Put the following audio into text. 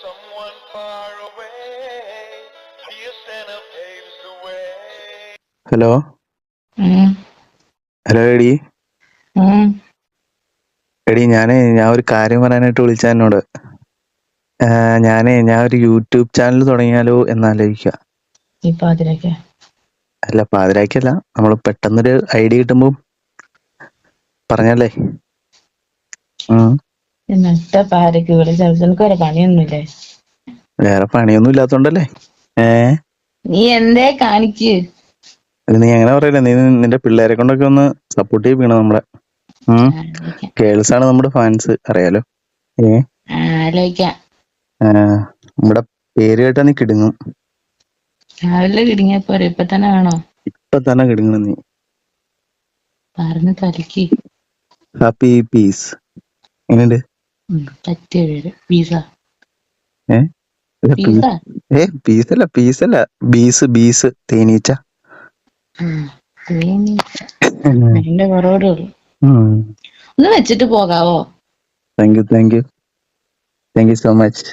someone far away. Dear Santa paves the way. Hello ഉം, hello എടി ഉം. ഞാൻ ഒരു കാര്യം പറയാനായിട്ട് വിളിച്ച എന്നോട്. ഞാൻ ഒരു യൂട്യൂബ് ചാനൽ തുടങ്ങിയാലോ എന്നാലോചിക്കുക. ഇപ്പൊ അതിലൊക്കെ അല്ല പാതിരാക്കല്ല, നമ്മൾ പെട്ടെന്നൊരു ഐഡിയ കിട്ടുമ്പോൾ പറഞ്ഞല്ലേ. നഷ്ടപ്പാരക്ക് വിളിച്ച നിനക്ക് വരെ പണിയൊന്നുമില്ലേ? വേറെ പണിയൊന്നും ഇല്ലാത്തോണ്ടല്ലേ. നീ എന്തേ കാണിക്ക്? നീ അങ്ങനെ പറയല്ലേ, നീ നിന്റെ പിള്ളേരെ കൊണ്ടൊക്കെ ഒന്ന് സപ്പോർട്ട് ചെയ്യിക്കണം നമ്മളെ. ആലോചിക്കാം ഗേൾസ് ആണ് നമ്മുടെ ഫാൻസ്, അറിയാലോ. ആലോചിക്കാം. നമ്മുടെ പേര് കേട്ടാ നീ കിടുങ്ങും. രാവിലെ കിടങ്ങിയ പോരെ, ഇപ്പൊ തന്നെ വേണോ? ഇപ്പൊ തന്നെ കിടുങ്ങണം നീ. പറഞ്ഞു തലക്ക്. ഹാപ്പി പീസ് എങ്ങനെയുണ്ട്? പറ്റിയ പേര് പീസ. പീസല്ല ബീസ് തേനീച്ച. അതിന്റെ കുറവോടെ ഉള്ളു. ഒന്ന് വെച്ചിട്ട് പോകാവോ? Thank you so much.